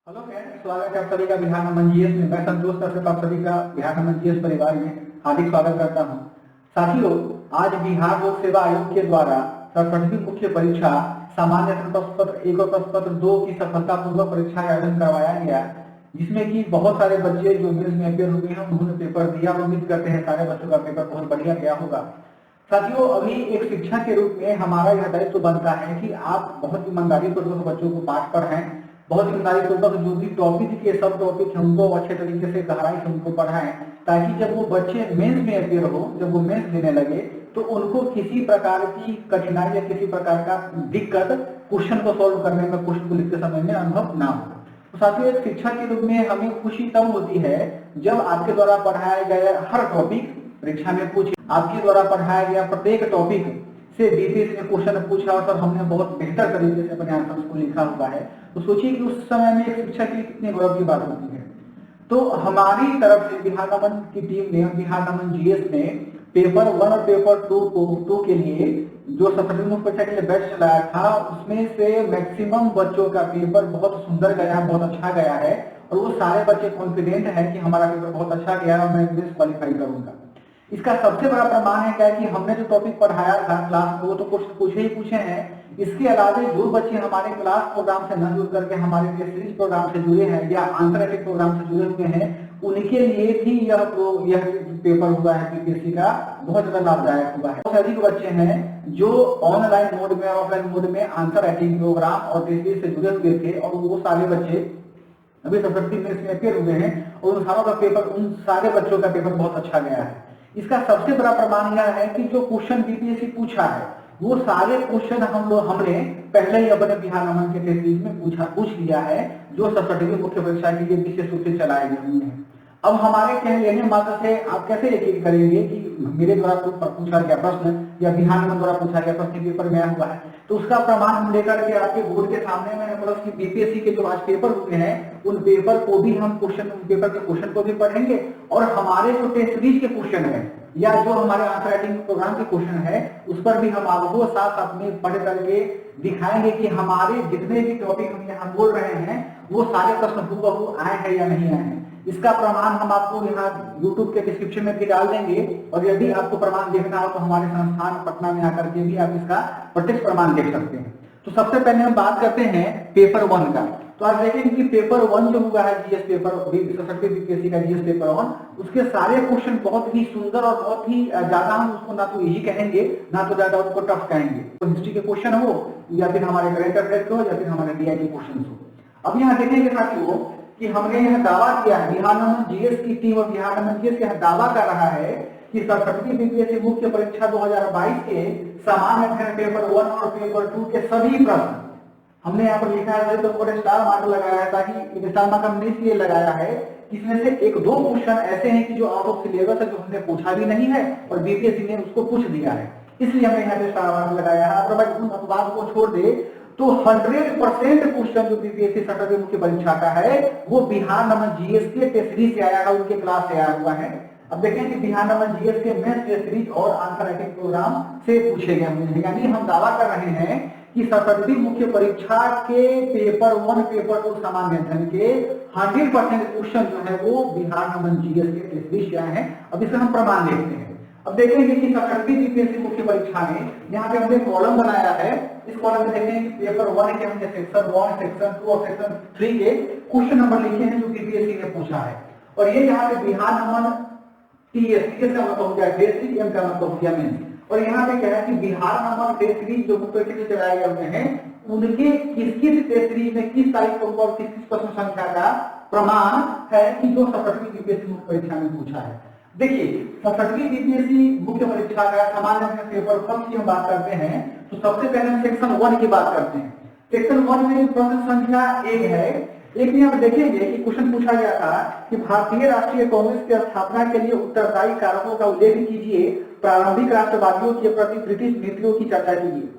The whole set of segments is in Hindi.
हेलो फ्रेंड्स, स्वागत है आप सभी का बिहार नमन जीएस में। मैं संतोष दर्शक आप सभी का बिहार नमन जीएस परिवार में हार्दिक स्वागत करता हूं। साथियों, आज बिहार लोक सेवा आयोग के द्वारा 67वीं मुख्य परीक्षा सामान्य प्रश्न पत्र 1 और प्रश्न पत्र 2 की सफलतापूर्वक परीक्षा का आयोजन करवाया गया, जिसमें कि बहुत सारे बच्चे जो मेंस में अपियर हुए हैं उन्होंने पेपर दिया। उम्मीद करते हैं सारे बच्चों का पेपर बहुत बढ़िया गया होगा। साथियों, अभी एक शिक्षक के रूप में हमारा यह दायित्व बनता है कि आप बहुत ईमानदारी पूर्वक बच्चों को पाठ पढ़ाएं, बहुत ईमानदारी पूर्वक जो भी टॉपिक के सब टॉपिक हैं उनको अच्छे तरीके से गहराई से उनको पढ़ाएं, ताकि जब वो बच्चे मेंस में अपियर हो, जब वो मेंस देने लगे तो उनको किसी प्रकार की कठिनाई या किसी प्रकार का दिक्कत क्वेश्चन को सॉल्व करने में, क्वेश्चन को लिखते समय में अनुभव ना हो। तो साथियों, एक शिक्षक के रूप में हमें खुशी तब होती है जब आपके द्वारा पढ़ाया गया हर टॉपिक परीक्षा में पूछे, आपके द्वारा पढ़ाया गया प्रत्येक टॉपिक से बीपीएससी ने क्वेश्चन पूछा और सर हमने बहुत बेहतर तरीके से अपने आंसर को लिखा हुआ है। तो सोचिए कि उस समय में एक शिक्षक के लिए कितने गौरव की बात होती है। तो हमारी तरफ से बिहार नमन की टीम ने, बिहार नमन जीएस ने पेपर 1 और पेपर 2 के लिए जो 67वीं मुख्य परीक्षा के लिए बैच चलाया था, उसमें से मैक्सिमम बच्चों का पेपर बहुत सुंदर गया, बहुत अच्छा गया है और वो सारे बच्चे कॉन्फिडेंट है कि हमारा पेपर बहुत अच्छा गया और मैं इंग्लिश क्वालिफाई करूंगा। इसका सबसे बड़ा प्रमाण है क्या कि हमने जो टॉपिक पढ़ाया था क्लास में वो तो क्वेश्चन पूछे ही पूछे हैं। इसके अलावा जो बच्चे हमारे क्लास प्रोग्राम से न जुड़ करके हमारे टेस्ट सीरीज प्रोग्राम से जुड़े हैं या आंसर प्रोग्राम से जुड़े हुए हैं, उनके लिए भी यह पेपर हुआ है बीपीएससी का बहुत ज्यादा लाभदायक हुआ है। बहुत अधिक बच्चे हैं जो ऑनलाइन मोड में और ऑफलाइन मोड में आंसर राइटिंग प्रोग्राम और टेस्ट सीरीज से जुड़े हुए थे और वो सारे बच्चे अभी 67 में इसमें अपियर हुए हैं और उन सारे बच्चों का पेपर बहुत अच्छा गया है। इसका सबसे बड़ा प्रमाण यह है कि जो क्वेश्चन बीपीएससी पूछा है वो सारे क्वेश्चन हमने पहले ही अपने बिहार नमन के टेस्ट सीरीज में पूछ लिया है, जो 67वीं मुख्य परीक्षा के लिए विशेष रूप से चलाए गए हुए हैं। अब हमारे कहने लेने मात्र से आप कैसे यकीन करेंगे कि मेरे द्वारा पूछा गया प्रश्न या बिहार नमन द्वारा पूछा गया प्रश्न पेपर में आया हुआ है। तो उसका प्रमाण हम लेकर के आपके बोर्ड के सामने में प्लस की बीपीएससी के जो आज पेपर हुए हैं उन पेपर को भी हम पेपर के क्वेश्चन को भी पढ़ेंगे और हमारे जो टेस्ट सीरीज के क्वेश्चन है या जो हमारे आंसर राइटिंग प्रोग्राम के क्वेश्चन है उस पर भी हम आपको साथ साथ में पढ़ करके दिखाएंगे कि हमारे जितने भी टॉपिक हम यहाँ बोल रहे हैं वो सारे प्रश्न हूबहू आए हैं या नहीं आए हैं। इसका प्रमाण हम आपको यहाँ YouTube के डिस्क्रिप्शन में भी डाल देंगे और यदि आपको प्रमाण देखना हो तो हमारे संस्थान पटना में आकर के भी आप इसका प्रत्यक्ष प्रमाण देख सकते हैं। तो सबसे पहले हम बात करते हैं पेपर 1 का। तो आज देखेंगे कि पेपर 1 जो हुआ है जीएस पेपर 67 बीपीएससी का जीएस पेपर 1, उसके सारे क्वेश्चन बहुत ही सुंदर और बहुत ही ज्यादा हम उसको ना तो इजी कहेंगे ना तो ज्यादा उसको टफ कहेंगे। तो हिस्ट्री के क्वेश्चन हो या फिर हमारे करंट अफेयर के हो या फिर हमारे डीआईटी क्वेश्चन हो। अब यहाँ देखेंगे साथियों कि हमने यह दावा किया है, बिहार नमन जीएस की टीम और बिहार नमन जीएस यह दावा कर रहा है कि 67वीं बीपीएससी मुख्य परीक्षा 2022 के सामान्य अध्ययन पेपर 1 और पेपर 2 के सभी प्रश्न हमने यहाँ पर लिखा है तो स्टार मार्क लगाया है, ताकि स्टार मार्क हमने इसलिए लगाया है कि इसमें से 1-2 क्वेश्चन ऐसे हैं कि जो आउट ऑफ सिलेबस है, जो हमने पूछा भी नहीं है और बीपीएससी ने उसको पूछ दिया है, इसलिए हमने यहाँ पे स्टार मार्क लगाया है। अदरवाइज उन अपवाद को छोड़ दे तो 100% क्वेश्चन जो बीपीएससी 67वीं मुख्य परीक्षा का है वो बिहार नमन जीएस के टेस्ट सीरीज से आया है, उनके क्लास से आया हुआ है। अब देखें कि बिहार नमन जीएस के मेंस टेस्ट सीरीज और आंसर राइटिंग प्रोग्राम से पूछे गए हैं। यानी हम दावा कर रहे हैं कि 67वीं मुख्य परीक्षा के पेपर 1 पेपर 2 सामान्य अध्ययन के 100% क्वेश्चन जो है वो बिहार नमन जीएस के टेस्ट सीरीज से आए हैं। अब इसका हम प्रमाण देखते हैं। अब देखेंगे कि 67वीं बीपीएससी मुख्य परीक्षा में यहाँ पे हमने कॉलम बनाया है। इस कॉलम में देखेंगे कि पेपर 1 के हमने सेक्शन 1, सेक्शन 2 और सेक्शन 3 के क्वेश्चन नंबर लिखे हैं जो बीपीएससी ने पूछा है। और ये यहाँ पे बिहार नमन टीएस का मतलब हो गया टेस्ट सीरीज, एम का मतलब हो गया मेंस। और यहाँ पे क्या है कि बिहार नमन टेस्ट सीरीज जो मुख्य परीक्षा के चलाए गए हैं उनके किस टेस्ट सीरीज में किस तारीख को और किस प्रश्न संख्या का प्रमाण है कि जो 67वीं बीपीएससी मुख्य परीक्षा में पूछा है। देखिए 67वीं बीपीएससी मुख्य परीक्षा का सामान्य पेपर 1 की हम बात करते हैं तो सबसे पहले हम सेक्शन 1 की बात करते हैं। सेक्शन 1 में प्रश्न संख्या 1 है। एक में आप देखेंगे कि क्वेश्चन पूछा गया था कि भारतीय राष्ट्रीय कांग्रेस की स्थापना के लिए उत्तरदायी कारकों का उल्लेख कीजिए, प्रारंभिक राष्ट्रवादियों के प्रति ब्रिटिश नीतियों की चर्चा कीजिए।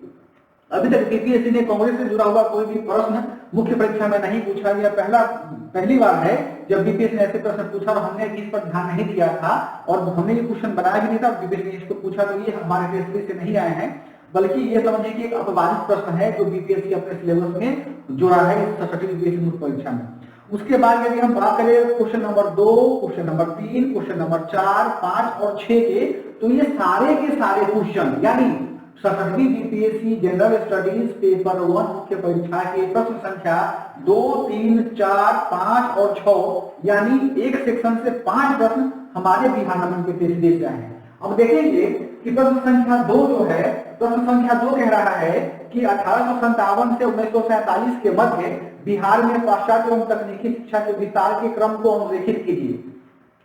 अभी तक बीपीएससी ने कांग्रेस से जुड़ा हुआ कोई भी प्रश्न मुख्य परीक्षा में नहीं पूछा गया। पहली बार है जब बीपीएससी ने ऐसे प्रश्न पूछा और हमने इस पर ध्यान नहीं दिया था और हमने ये क्वेश्चन बनाया भी नहीं था। बीपीएससी ने इसको पूछा तो ये हमारे टेस्ट सीरीज से नहीं आए हैं, बल्कि ये समझिए कि एक अपवादित प्रश्न है जो बीपीएससी अपने सिलेबस में जोड़ा है 67वीं बीपीएससी मुख्य परीक्षा में। उसके बाद यदि हम बात करें question number 2, question number 3, question number 4, 5 और 6 के, तो ये सारे के सारे क्वेश्चन यानी 67वीं बीपीएससी जनरल स्टडीज पेपर 1 मुख्य परीक्षा के प्रश्न संख्या 2, 3, 4, 5 और 6 यानी एक सेक्शन से 5 प्रश्न हमारे बिहार नमन के टेस्ट सीरीज से आए हैं। अब देखेंगे कि प्रश्न संख्या 2 जो है, प्रश्न संख्या 2 कह रहा है कि 1857 से 1947 के मध्य बिहार में पाश्चात्य एवं तकनीकी शिक्षा के विस्तार के क्रम को अनुरेखित कीजिए।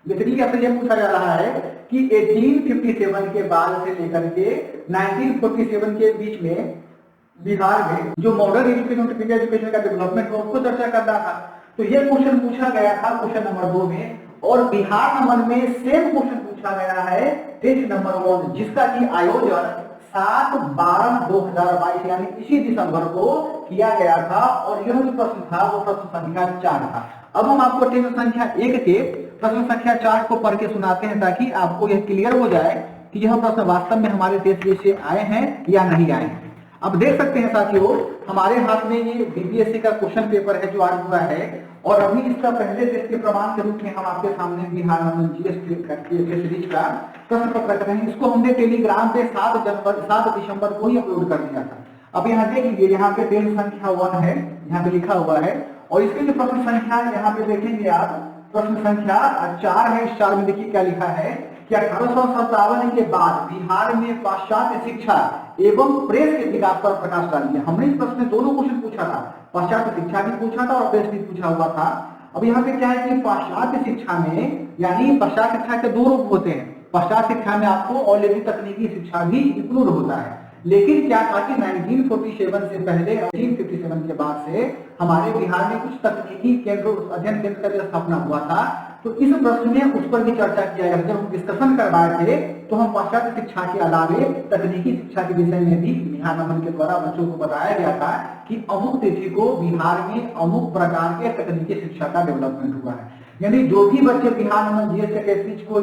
बेसिकली आपसे यह पूछा जा रहा है कि 1857 के बाद से लेकर के 1947 के बीच में बिहार में जो मॉडर्न एजुकेशन का डेवलपमेंट हुआ उसको चर्चा करना था। तो यह क्वेश्चन पूछा गया था क्वेश्चन नंबर 2 में, और बिहार नंबर में सेम क्वेश्चन पूछा गया है टेस्ट नंबर 1, जिसका की आयोजन 7/12/2022 यानी इसी दिसंबर को किया गया था, और यह जो प्रश्न था वो प्रश्न संख्या 4 था। अब हम आपको टेस्ट संख्या 1 के प्रश्न संख्या 4 को पढ़ के सुनाते हैं ताकि आपको यह क्लियर हो जाए कि यह प्रश्न वास्तव में हमारे टेस्ट सीरीज से आए हैं या नहीं आए हैं। अब देख सकते हैं साथियों, हमारे हाथ में ये बीपीएससी का क्वेश्चन पेपर है जो आज हुआ है, और अभी इसका पहले टेस्ट के प्रमाण के रूप में हम आपके सामने बिहार नमन जीएस सीरीज का प्रश्न पत्र रख रहे हैं। इसको हमने टेलीग्राम पे 7 दिसंबर को ही अपलोड कर दिया था। अब यहाँ देखिए, यहाँ पे टेस्ट संख्या 1 है, यहाँ पे लिखा हुआ है, और इसके जो प्रश्न संख्या यहाँ पे देखेंगे आप, प्रश्न संख्या 4 है। इस 4 में देखिए क्या लिखा है कि 1857 के बाद बिहार में पाश्चात्य शिक्षा एवं प्रेस के विकास पर प्रकाश डालिए। हमने इस प्रश्न में दोनों क्वेश्चन पूछा था, पाश्चात्य शिक्षा भी पूछा था और प्रेस भी पूछा हुआ था। अब यहाँ पे क्या है कि पाश्चात्य शिक्षा में, यानी पाश्चात्य शिक्षा के 2 रूप होते हैं। पाश्चात्य शिक्षा में आपको ऑलरेडी तकनीकी शिक्षा भी इंक्लूड होता है, लेकिन क्या था कि 1947 से पहले 1957 के बाद से हमारे बिहार में कुछ तकनीकी केंद्र, अध्ययन केंद्र का स्थापना हुआ था। तो इस प्रश्न में उस पर भी चर्चा किया गया। जब हम डिस्कशन करवाए थे तो हम पाश्चात्य शिक्षा के अलावे तकनीकी शिक्षा के विषय में भी बिहार नमन के द्वारा बच्चों को बताया गया था कि अमुक तिथि को बिहार में अमुक प्रकार के तकनीकी शिक्षा का डेवलपमेंट हुआ है। यानी जो भी बच्चे बिहार नमन जीएस के चीज को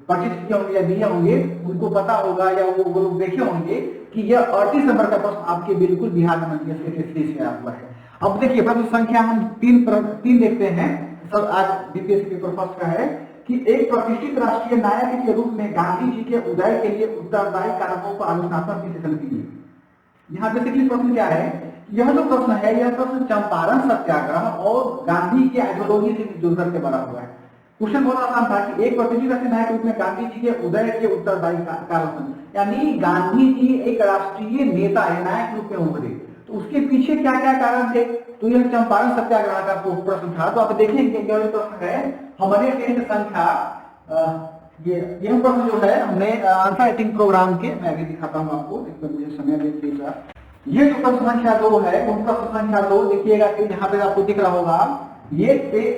परचेज किए होंगे या दिए होंगे, उनको पता होगा या वो लोग देखे होंगे कि यह 38 नंबर का प्रश्न आपके बिल्कुल बिहार नमन जीएस के टेस्ट सीरीज से आया हुआ है। अब देखिए प्रश्न संख्या हम 3 देखते हैं। सब आज बीपीएससी पेपर फर्स्ट का है कि एक प्रतिष्ठित राष्ट्रीय नायक के रूप में गांधी जी के उदय के लिए उत्तरदायी कारकों को आलोचनात्मक विश्लेषण कीजिए। यहाँ बेसिकली प्रश्न क्या है, यह जो प्रश्न है यह प्रश्न चंपारण सत्याग्रह और गांधी की आइडियोलॉजी से जुड़कर के बना हुआ है। क्वेश्चन बहुत आसान था कि एक प्रतिष्ठित राष्ट्रीय नायक के रूप में गांधी जी के उदय के उत्तरदायी कारण, यानी गांधी जी एक राष्ट्रीय नेता है, नायक के रूप में उभरे, तो उसके पीछे क्या क्या कारण थे। तो यह चंपारण सत्याग्रह का प्रश्न था। तो आप देखेंगे यह प्रश्न है हमारे टेस्ट संख्या, यह प्रश्न जो है हमने आंसर राइटिंग प्रोग्राम के, मैं अभी दिखाता हूँ आपको, मुझे समय देखिएगा। ये जो प्रश्न संख्या 2 है, उन प्रश्न संख्या 2 देखिएगा कि यहाँ पे आपको दिख रहा होगा, ये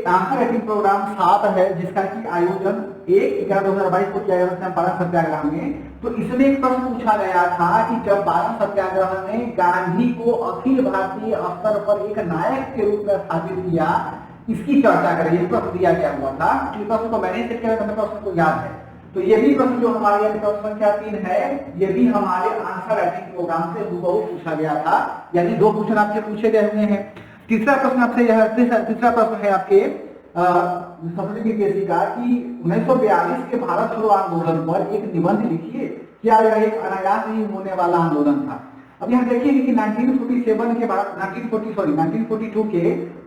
आंसर राइटिंग प्रोग्राम 7 है, जिसका की आयोजन 1/11/2022 को किया गया था चंपारण सत्याग्रह में। तो इसमें एक प्रश्न पूछा गया था कि चंपारण सत्याग्रह ने गांधी को अखिल भारतीय स्तर पर एक नायक के रूप में स्थापित किया, इसकी चर्चा करें। ये प्रश्न दिया गया हुआ था। इस प्रश्न को मैंने सेट किया, प्रश्न को याद है। तो ये भी प्रश्न जो हमारे यहाँ प्रश्न संख्या 3 है, ये भी हमारे आंसर राइटिंग प्रोग्राम से हूबहू पूछा गया था, यानी 2 क्वेश्चन आपसे पूछे गए हुए हैं। तीसरा प्रश्न आपसे यह तीसरा प्रश्न है आपके बीपीएससी का कि 1942 के भारत छोड़ो आंदोलन पर एक निबंध लिखिए, क्या यह एक अनायास ही होने वाला आंदोलन था। अब यहाँ देखिए कि 1942 के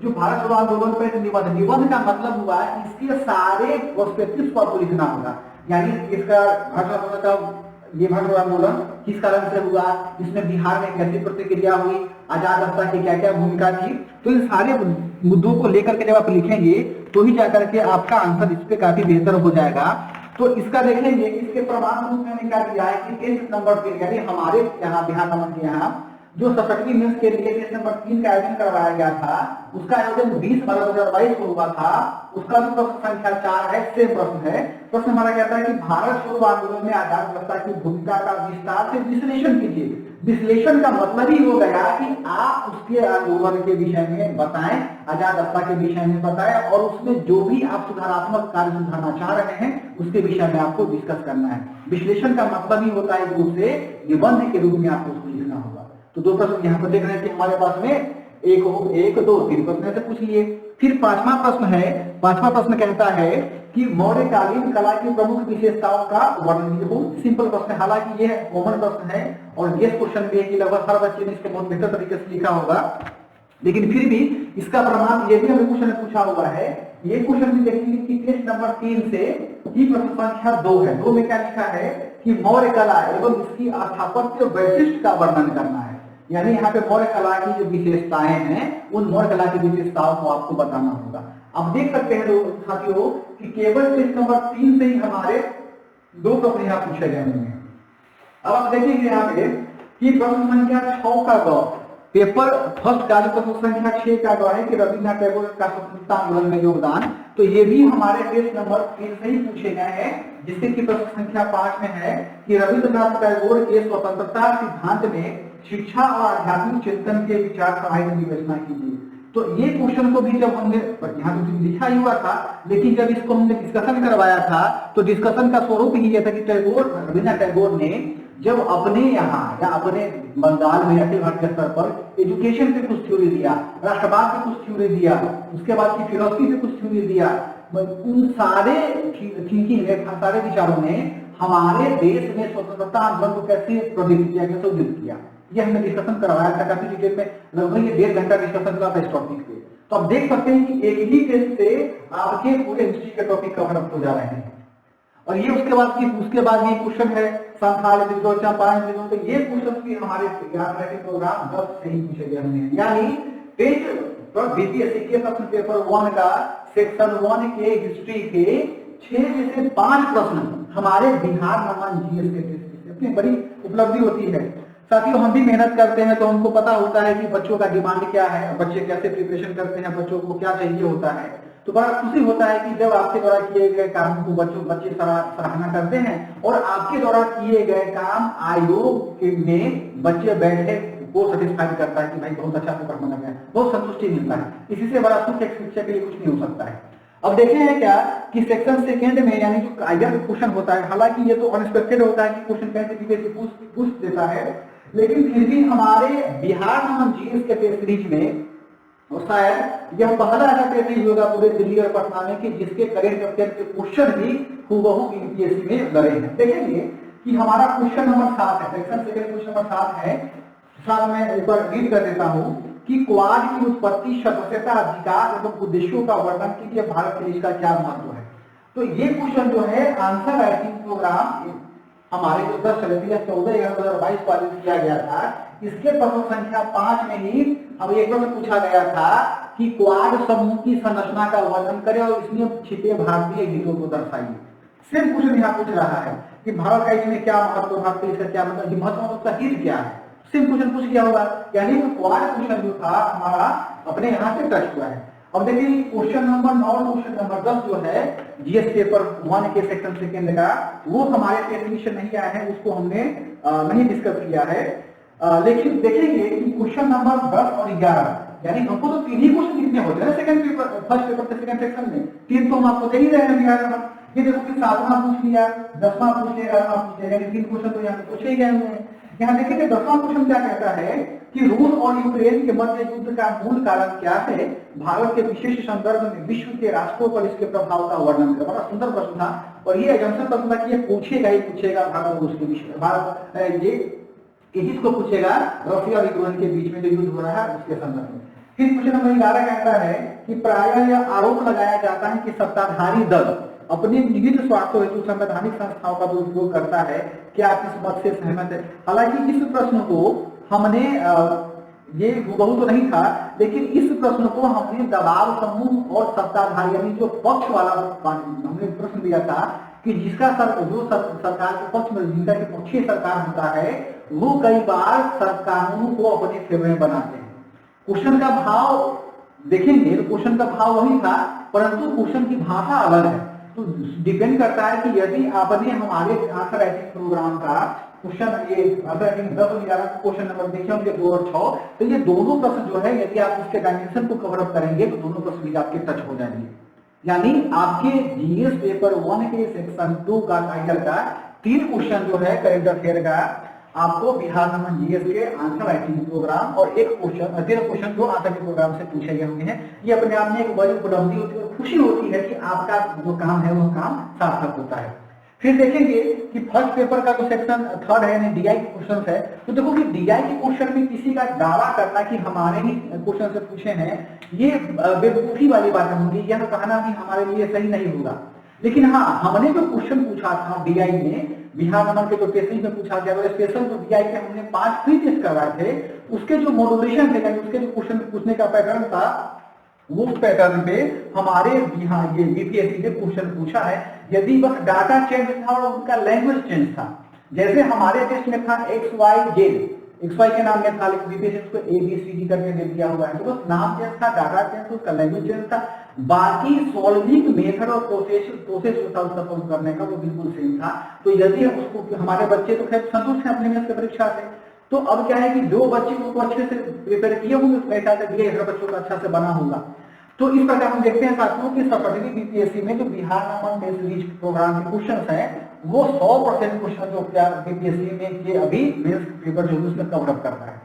जो भारत छोड़ो आंदोलन पर एक निबंध का मतलब हुआ इसके सारे पर्सपेक्टिव्स को आपको लिखना होगा, यानी इसका भारत आंदोलन किस कारण से हुआ, इसमें बिहार में कैसी प्रतिक्रिया हुई, आजाद रास्ता की क्या क्या भूमिका थी। तो इन सारे मुद्दों को लेकर के जब आप लिखेंगे तो ही जाकर के आपका आंसर इस पे काफी बेहतर हो जाएगा। तो इसका देखेंगे, इसके प्रमाण रूप में क्या दिया है कि टेस्ट नंबर 3 यानी हमारे यहाँ बिहार नमन के यहाँ जो 67वीं मेंस के लिए टेस्ट नंबर 3 का आयोजन करवाया गया था, उसका आयोजन 20/12/2022 को हुआ था। उसका जो प्रश्न संख्या 4 है, सेम प्रश्न है। प्रश्न हमारा कहता है कि भारत छोड़ो आंदोलन में आजाद रास्ता की भूमिका का विस्तार से विश्लेषण कीजिए। विश्लेषण का मतलब ही हो गया कि आप उसके आंदोलन के विषय में बताएं, आजाद रास्ता के विषय में बताएं, और उसमें जो भी आप सुधारात्मक कार्य सुधारना चाह रहे हैं उसके विषय में आपको डिस्कस करना है। विश्लेषण का मतलब ही होता है एक रूप से निबंध के रूप में आपको उसको लिखना होगा। तो 2 प्रश्न यहाँ पर देख रहे हैं कि हमारे पास में एक दो तीन प्रश्न ऐसे पूछ लिए। फिर पांचवा प्रश्न है, पांचवा प्रश्न कहता है कि मौर्यकालीन कला की प्रमुख विशेषताओं का वर्णन। बहुत सिंपल प्रश्न है, हालांकि ये कॉमन प्रश्न है और ये क्वेश्चन भी है कि लगभग हर बच्चे ने इसको बहुत बेहतर तरीके से लिखा होगा, लेकिन फिर भी इसका प्रमाण ये भी हमें क्वेश्चन में पूछा हुआ है। ये क्वेश्चन भी देखेंगे कि टेस्ट नंबर 3 से की प्रश्न संख्या 2 है। 2 में क्या लिखा है कि मौर्य कला एवं इसकी स्थापत्य वैशिष्ट का वर्णन करना है। यानी यहाँ पे मौर्य कला की जो विशेषताएं हैं उन मौर्य कला की विशेषताओं को आपको बताना होगा। अब देख सकते हैं साथियों कि केवल टेस्ट नंबर 3 से ही हमारे 2 प्रश्न यहाँ पूछे गए होंगे। अब आप देखेंगे यहाँ पे कि प्रश्न संख्या 6 का गौर पेपर फर्स्ट का जो प्रश्न संख्या 6 का गौर है कि रविन्द्रनाथ टैगोर का स्वतंत्रता आंदोलन में योगदान, तो ये भी हमारे टेस्ट नंबर 3 से ही पूछे गए हैं, जिससे कि प्रश्न संख्या 5 में है कि रविन्द्रनाथ टैगोर के स्वतंत्रता सिद्धांत में शिक्षा और आध्यात्मिक चिंतन के विचार सहायक विवेचना कीजिए। तो ये क्वेश्चन को भी जब हमने यहाँ तो लिखा ही हुआ था, लेकिन जब इसको हमने डिस्कशन करवाया था तो डिस्कशन का स्वरूप ही ये था कि रविन्द्रनाथ टैगोर ने जब अपने यहाँ या अपने बंगाल में अखिल भारतीय स्तर पर एजुकेशन पे कुछ थ्योरी दिया, राष्ट्रवाद पे कुछ थ्योरी दिया, उसके बाद की फिलोसफी पे कुछ थ्योरी दिया, उन सारे थिंकिंग ने, सारे विचारों ने हमारे देश में स्वतंत्रता आंदोलन को कैसे प्रदीप्त किया, कैसे उद्युक्त किया, ये हमने डिस्कशन करवाया था काफी डिटेल में। लगभग ये 1.5 घंटा डिस्कशन चला था इस टॉपिक पे। तो आप देख सकते हैं कि एक ही टेस्ट से आपके पूरे हिस्ट्री के टॉपिक कवर अप हो जा रहे हैं। और ये उसके बाद ये क्वेश्चन है संथाल चंपारण, तो ये क्वेश्चन भी हमारे प्रोग्राम 10 से ही पूछे गए हैं। यानी टेस्ट बीपीएससी के प्रश्न पेपर 1 का सेक्शन 1 के हिस्ट्री के 6 में से 5 प्रश्न हमारे बिहार नमन जीएस के टेस्ट से अपनी बड़ी उपलब्धि होती है। साथियों हम भी मेहनत करते हैं तो हमको पता होता है कि बच्चों का डिमांड क्या है, बच्चे कैसे प्रिपरेशन करते हैं, बच्चों को क्या चाहिए होता है। तो बड़ा खुशी होता है कि जब आपके द्वारा किए गए काम को बच्चे सराहना करते हैं और आपके द्वारा किए गए काम आयोग में बच्चे बैठे को सेटिस्फाइड करता है कि भाई बहुत अच्छा पेपर बना गया, बहुत संतुष्टि मिलता है। इसी से बड़ा सुख एक शिक्षक के लिए कुछ नहीं हो सकता है। अब देखे हैं क्या कि सेक्शन सेकेंड में यानी जो कायदे क्वेश्चन होता है, हालांकि ये तो अनएक्सपेक्टेड होता है कि क्वेश्चन कैसे पूछ देता है, लेकिन फिर भी हमारे बिहार नमन जीएस के टेस्ट सीरीज में शायद यह पहला ऐसा टेस्ट सीरीज होगा पूरे दिल्ली और पटना में कि जिसके करेंट अफेयर के क्वेश्चन भी हूबहू यूपीएससी में लड़े हैं। देखेंगे कि हमारा क्वेश्चन नंबर 7 है, सेक्शन सेकेंड क्वेश्चन नंबर 7 है। साथ में एक बार रीड कर देता हूँ कि क्वाड की उत्पत्ति, सदस्यता, अधिकार एवं उद्देश्यों का वर्णन कीजिए, भारत के इसका क्या महत्व है। तो ये क्वेश्चन जो है आंसर राइटिंग प्रोग्राम हमारे जो 10 14 2022 को आयोजित किया गया था, इसके प्रश्न संख्या 5 में ही अब एक प्रश्न पूछा गया था कि क्वाड समूह की संरचना का वर्णन करें और इसमें छिपे भारतीय हितों को दर्शाइए। सेम क्वेश्चन यहाँ पूछ रहा है कि भारत का इसमें क्या महत्व, भारत का इसका क्या मतलब, महत्व उसका हित क्या है। सेम क्वेश्चन पूछ गया होगा, यानी क्वाड क्वेश्चन जो था हमारा अपने यहाँ से टच हुआ है। अब देखिए क्वेश्चन नंबर 9 और क्वेश्चन नंबर 10 जो है जीएस पेपर 1 के सेक्शन सेकेंड का, वो हमारे टेक्नीशियन नहीं आया है, उसको हमने नहीं डिस्कस किया है। लेकिन देखेंगे कि क्वेश्चन नंबर 10 और 11 यानी हमको तो 3 ही क्वेश्चन लिखने होते हैं सेकंड पेपर, फर्स्ट पेपर के सेकंड सेक्शन में 3 तो हम आपको दे ही रहे हैं बिहार में। ये देखो कि 7वां पूछ लिया, 10वां पूछ लिया, 11वां पूछ लिया, यानी 3 क्वेश्चन तो यहाँ पे पूछे ही गए हुए हैं। यहाँ देखिए 10वां क्वेश्चन क्या कहता है कि रूस और यूक्रेन के मध्य युद्ध का मूल कारण क्या है, भारत के विशेष संदर्भ में विश्व के राष्ट्रों पर इसके प्रभाव का वर्णन करें। बड़ा सुंदर प्रश्न था और ये एजम्पशन प्रश्न था कि ये पूछेगा ही पूछेगा भारत और रूस के बीच, भारत ये किसको पूछेगा, रशिया और यूक्रेन के बीच में जो युद्ध हो रहा है उसके संदर्भ में। फिर क्वेश्चन नंबर 11 कहता है कि प्रायः यह आरोप लगाया जाता है कि सत्ताधारी दल अपने निहित स्वार्थों हेतु संवैधानिक संस्थाओं का दुरुपयोग करता है, क्या आप इस बात से सहमत है। हालांकि इस प्रश्न को हमने ये हूबहू तो नहीं था, लेकिन इस प्रश्न को हमने दबाव समूह और सत्ताधारी यानी जो पक्ष वाला हमने प्रश्न दिया था कि जिसका जो सरकार के पक्ष में जिनका के पक्षीय सरकार होता है वो कई बार कानूनों को अपने फेवर में बनाते हैं। क्वेश्चन का भाव देखेंगे तो क्वेश्चन का भाव वही था, परंतु क्वेश्चन की भाषा अलग है। तो डिपेंड करता है कि यदि आपने हमारे आंसर राइटिंग प्रोग्राम का क्वेश्चन ये आंसर राइटिंग 10 और 11 क्वेश्चन नंबर देखे होंगे 2 और 6, तो ये दोनों प्रश्न जो है यदि आप इसके डायमेंशन को कवर अप करेंगे तो दोनों प्रश्न भी आपके टच हो जाएंगे। यानी आपके जीएस पेपर 1 के सेक्शन 2 का टाइटल का 3 क्वेश्चन जो है करेंट अफेयर का आपको बिहार नमन जीएस के आंसर राइटिंग प्रोग्राम और एक क्वेश्चन 13 क्वेश्चन जो आंसर के प्रोग्राम से पूछे गए होंगे हैं। ये अपने आप में एक बड़ी उपलब्धि होती है और खुशी होती है कि आपका जो काम है वह काम सार्थक होता है। फिर देखेंगे कि फर्स्ट पेपर का जो सेक्शन थर्ड है यानी डीआई के क्वेश्चन है, तो देखो कि डीआई के क्वेश्चन में किसी का दावा करना कि हमारे ही क्वेश्चन से पूछे हैं, ये बेवकूफी वाली बातें होंगी। यह कहना भी हमारे लिए सही नहीं होगा। लेकिन हाँ, हमने जो क्वेश्चन पूछा था डीआई में, बिहार नमन के जो टेस्ट में पूछा गया, स्पेशल जो डीआई के हमने 5 फ्री टेस्ट करवाए थे, उसके जो मॉड्यूलेशन थे, उसके जो क्वेश्चन पूछने का पैटर्न था, वो पैटर्न पे हमारे यहाँ ये बीपीएससी ने क्वेश्चन पूछा है। यदि बस डाटा चेंज था और उनका लैंग्वेज चेंज था, जैसे हमारे टेस्ट में था एक्स वाई के नाम में था, लेकिन बीपीएससी उसको ABCD करके दे दिया हुआ है, तो बस नाम चेंज था, डाटा चेंज, उसका लैंग्वेज चेंज था, बाकी सॉल्विंग मेथड और प्रोसेस जो था उसका सॉल्व करने का वो बिल्कुल सेम था। तो यदि उसको हमारे बच्चे तो खैर संतुष्ट है अपने में इसके परीक्षा से, तो अब क्या है कि जो बच्चे उनको अच्छे से प्रिपेयर किए होंगे उसमें ऐसा हर बच्चों का अच्छा से बना होगा। तो इस प्रकार हम देखते हैं साथियों कि सपटरी बीपीएससी में जो बिहार नमन टेस्ट सीरीज प्रोग्राम के क्वेश्चन हैं, वो 100% क्वेश्चन जो बीपीएससी में के अभी मेंस पेपर जो उसमें कवर अप करता है।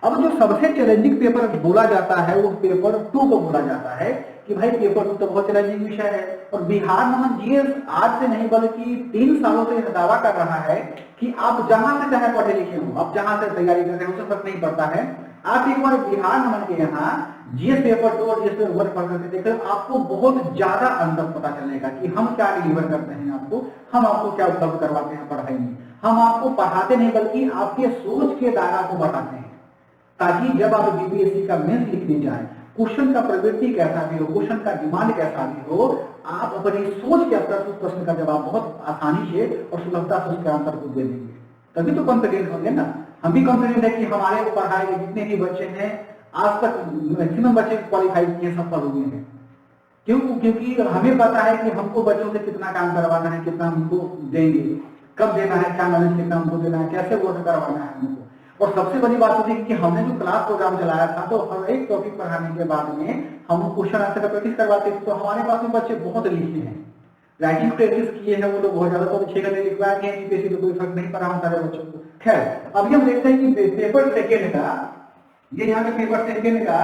अब जो सबसे चैलेंजिंग पेपर बोला जाता है वो पेपर 2 को बोला जाता है कि भाई पेपर 2 तो बहुत चैलेंजिंग विषय है। और बिहार नमन जीएस आज से नहीं बल्कि 3 सालों से यह दावा कर रहा है कि आप जहां से चाहे पढ़े लिखे हो, आप जहां से तैयारी कर रहे हो, उससे फर्क नहीं पड़ता है। आप एक बार बिहार नमन के यहाँ जीएस पेपर 2 और जीएस पेपर 1 पढ़ करके देखकर आपको बहुत ज्यादा अंदर पता चलेगा कि हम क्या डिलीवर करते हैं आपको, हम आपको क्या उपलब्ध करवाते हैं पढ़ाई में। हम आपको पढ़ाते नहीं बल्कि आपके सोच के दायरा को बढ़ाते हैं, ताकि जब आप बीपीएससी का मेंस लिखने जाए, क्वेश्चन का प्रवृत्ति कैसा भी हो, क्वेश्चन का डिमांड कैसा भी हो, आप अपनी सोच के स्तर से उस प्रश्न का जवाब बहुत आसानी से और सुलभता से उसके आंसर को दे देंगे। तभी तो कॉन्फिडेंट होंगे ना। हम भी कॉन्फिडेंट है कि हमारे पढ़ाए गए जितने भी बच्चे हैं, आज तक मैक्सिमम बच्चे क्वालिफाई किए, सफल हुए हैं। क्यों? क्योंकि हमें पता है कि हमको बच्चों से कितना काम करवाना है, कितना हमको देंगे, कब देना है, क्या नॉलेज कितना हमको देना है, कैसे वर्क करवाना है हमको। और सबसे बड़ी बात होती है कि हमने जो क्लास प्रोग्राम चलाया था, तो हर एक टॉपिक पढ़ाने के बाद में हम क्वेश्चन आंसर का प्रैक्टिस करवाते थे। तो हमारे पास में बच्चे बहुत लिखे हैं, राइटिंग प्रैक्टिस किए हैं वो लोग बहुत ज्यादा, तो 6 घंटे लिखवा के यूपीएससी तो कोई फर्क नहीं पड़ा हम सारे बच्चों को। खैर अभी हम देखते हैं कि पेपर सेकेंड का, ये यहाँ पे पेपर सेकेंड का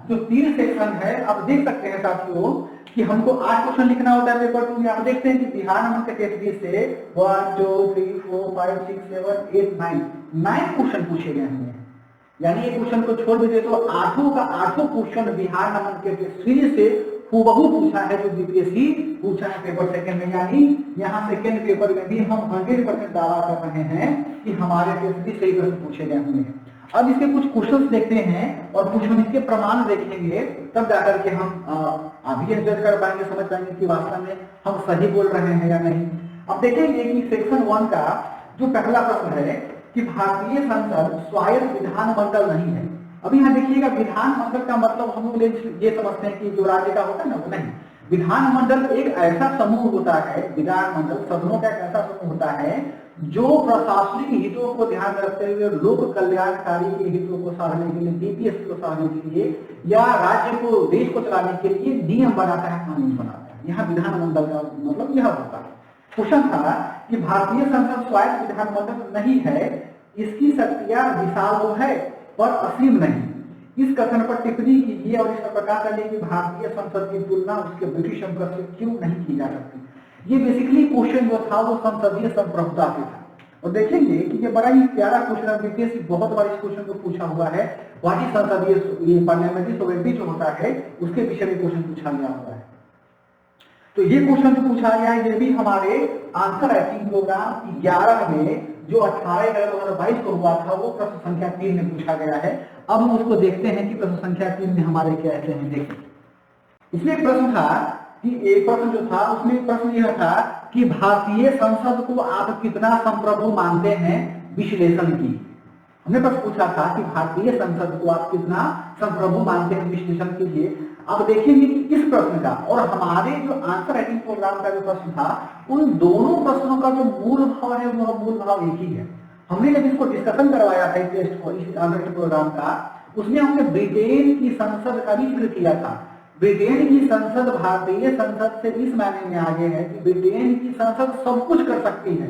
जो 3 सेक्शन है, आप देख सकते हैं साथियों कि हमको 8 क्वेश्चन लिखना होता है पेपर 2 में। आप देखते हैं कि बिहार नमन के टेस्ट बी से 1 2 3 4 5 6 7 8 9 क्वेश्चन पूछे गए हैं। यानी एक क्वेश्चन को छोड़ दीजिए तो 8 का 8 क्वेश्चन बिहार नमन के टेस्ट सीरीज से हूबहू पूछा है, जो बीपीएससी पूछा है पेपर सेकंड में। यानी यहाँ सेकंड पेपर में भी हम 100% दावा कर रहे हैं कि हमारे टेस्ट भी सही प्रश्न पूछे गए होंगे। अब इसके कुछ क्वेश्चंस देखते हैं और कुछ हम इसके प्रमाण देखेंगे, तब जाकर के हम अभी जज कर पाएंगे, समझ पाएंगे कि वास्तव में हम सही बोल रहे हैं या नहीं। अब देखेंगे कि सेक्शन 1 का जो पहला प्रश्न है कि भारतीय संसद स्वायत्त विधान मंडल नहीं है। अभी यहाँ देखिएगा, विधान मंडल का मतलब हम लोग ये समझते हैं कि जो राज्य का होता है ना, वो नहीं। विधान मंडल एक ऐसा समूह होता है, विधान मंडल सदनों का एक ऐसा समूह होता है जो प्रशासनिक हितों को ध्यान में रखते हुए लोक कल्याणकारी के हितों को साधने के लिए, बीपीएससी को साधने के लिए या राज्य को, देश को चलाने के लिए नियम बनाता है, कानून बनाता है। यहाँ विधान मंडल का मतलब यह होता है। क्वेश्चन था कि भारतीय संसद स्वायत्त विधान मंडल नहीं है, इसकी शक्तियां विशाल है पर असीम नहीं। इस कथन पर टिप्पणी कीजिए और इस पर प्रकाश डालिए कि भारतीय संसद की तुलना उसके ब्रिटिश संसद से क्यों नहीं की जा सकती। ये बेसिकली क्वेश्चन जो था वो संसदीय संप्रभुता से था। और देखेंगे कि ये बड़ा ही प्यारा क्वेश्चन है, बीपीएससी बहुत बार इस क्वेश्चन को पूछा हुआ है। वही संसदीय पार्लियामेंट्री सॉवरेनिटी जो होता है उसके विषय में क्वेश्चन पूछा गया हुआ है। तो ये क्वेश्चन जो पूछा गया है, ये भी हमारे आंसर राइटिंग प्रोग्राम 11 में जो 18/2022 को हुआ था, वो प्रश्न संख्या 3 में पूछा गया है। अब हम उसको देखते हैं कि प्रश्न संख्या 3 में हमारे क्या ऐसे हैं। देखिए, इसमें एक प्रश्न था कि एक प्रश्न जो था उसमें प्रश्न यह था कि भारतीय संसद को आप कितना संप्रभु मानते हैं, विश्लेषण की। हमने प्रश्न पूछा था कि भारतीय संसद को आप कितना संप्रभु मानते हैं, विश्लेषण कीजिए। अब देखेंगे कि इस प्रश्न का और हमारे जो आंसर राइटिंग प्रोग्राम का जो प्रश्न था, उन दोनों प्रश्नों का जो मूल भाव है वह मूल भाव एक ही है। हमने जब इसको डिस्कशन करवाया था टेस्ट को, इस आंसर राइटिंग प्रोग्राम का, उसमें हमने ब्रिटेन की संसद का भी जिक्र किया था। ब्रिटेन की संसद भारतीय संसद से इस मायने में आगे है कि ब्रिटेन की संसद सब कुछ कर सकती है,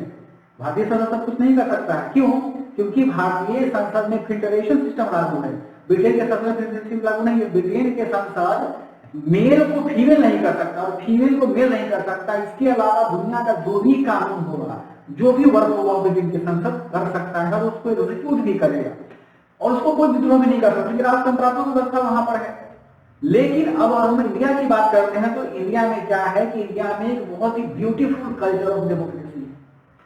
भारतीय संसद सब कुछ नहीं कर सकता है। क्यों? क्योंकि भारतीय संसद में फिल्टरेशन सिस्टम लागू है। ब्रिटेन के संसद में फिल्टरेशन सिस्टम लागू नहीं है। ब्रिटेन के संसद मेल को फीमेल नहीं कर सकता और फीमेल को मेल नहीं कर सकता। इसके अलावा दुनिया का जो भी कानून होगा, जो भी वर्क होगा, ब्रिटेन की संसद कर सकता है और उसको एग्जीक्यूट भी करेगा और उसको कोई विद्रोह भी नहीं कर सकता क्योंकि राजतंत्रात्मक व्यवस्था वहां पर है। लेकिन अब हम इंडिया की बात करते हैं तो इंडिया में क्या है कि इंडिया में एक बहुत ही ब्यूटीफुल कल्चर ऑफ डेमोक्रेसी है।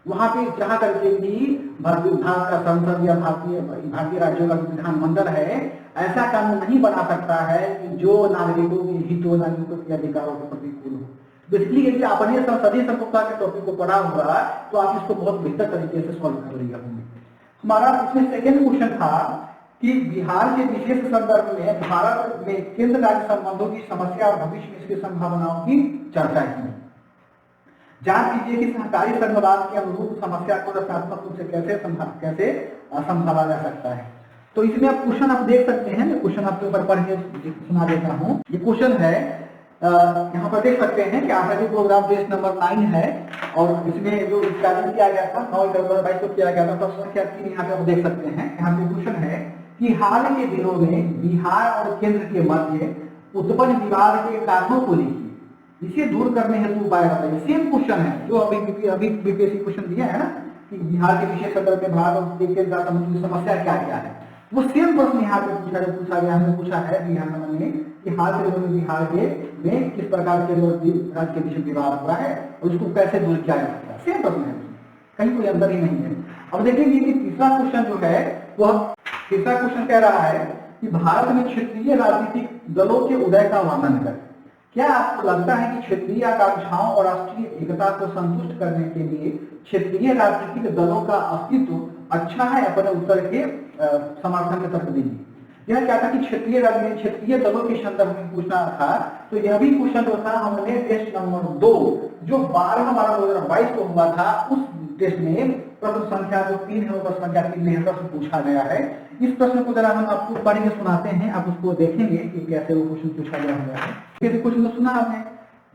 वहां पे चाह करके भी भारत का संसद या भारतीय राज्यों का विधानमंडल है ऐसा कानून नहीं बना सकता है कि जो नागरिकों के हितों, नागरिकों के अधिकारों के प्रतिकूल हो। बेसिकली यदि आपने संसदीय संप्रभुता के टॉपिक को पढ़ा होगा तो आप इसको बहुत बेहतर तरीके से सॉल्व कर लिया होंगे। हमारा इसमें सेकेंड क्वेश्चन था कि बिहार के विशेष संदर्भ में भारत में केंद्र राज्य संबंधों की समस्या और भविष्य में इसकी संभावनाओं की चर्चा की। जांच कीजिए कि सहकारी संघवाद के अनुरूप समस्या को रचनात्मक रूप से कैसे संभाला जा सकता है। तो इसमें आप क्वेश्चन आप देख सकते हैं, मैं क्वेश्चन आपके ऊपर पढ़ के सुना देता हूँ। ये क्वेश्चन है, यहाँ पर देख सकते हैं कि आजादी प्रोग्राम पेज नंबर 9 है और इसमें जो कार्य किया गया था 9/2022 को किया गया था। प्रश्न संख्या 3 यहाँ पे आप देख सकते हैं। यहाँ पे क्वेश्चन है कि हाल के दिनों में बिहार और केंद्र के मध्य उत्पन्न विवाद के कारणों को लिखिए, इसे दूर करने हेतु उपाय बताइए। सेम क्वेश्चन है जो अभी बीपीएससी क्वेश्चन दिया है ना कि बिहार के विशेष संदर्भ में भारत और केंद्र की समस्या क्या क्या है, वो सेम प्रश्न यहाँ पे पूछा गया। हमने पूछा है बिहार में कि हाल के दिनों में बिहार के में किस प्रकार के राज्य के बीच विवाद हुआ है और उसको कैसे दूर किया जा सकता है। सेम प्रश्न है, कहीं कोई अंतर ही नहीं है। अब देखेंगे कि तीसरा क्वेश्चन जो है वह तीसरा क्वेश्चन कह रहा है कि भारत में क्षेत्रीय राजनीतिक दलों के उदय का वर्णन करें। क्या आपको लगता है कि क्षेत्रीय आकांक्षाओं और राष्ट्रीय एकता को संतुष्ट करने के लिए क्षेत्रीय राजनीतिक दलों का अस्तित्व अच्छा है? अपने उत्तर के समर्थन में तर्क दीजिए। यह क्या था कि क्षेत्रीय दलों के संदर्भ में पूछना था। तो यह भी क्वेश्चन जो था हमने टेस्ट नंबर 2 जो 12/12/2022 को हुआ था उस टेस्ट में प्रश्न संख्या जो 3 है वो प्रश्न संख्या 3 में प्रश्न पूछा गया है। इस प्रश्न को जरा हम आपको पढ़ के सुनाते हैं, आप उसको देखेंगे कि कैसे वो क्वेश्चन पूछा गया है। कैसे क्वेश्चन को सुना आपने?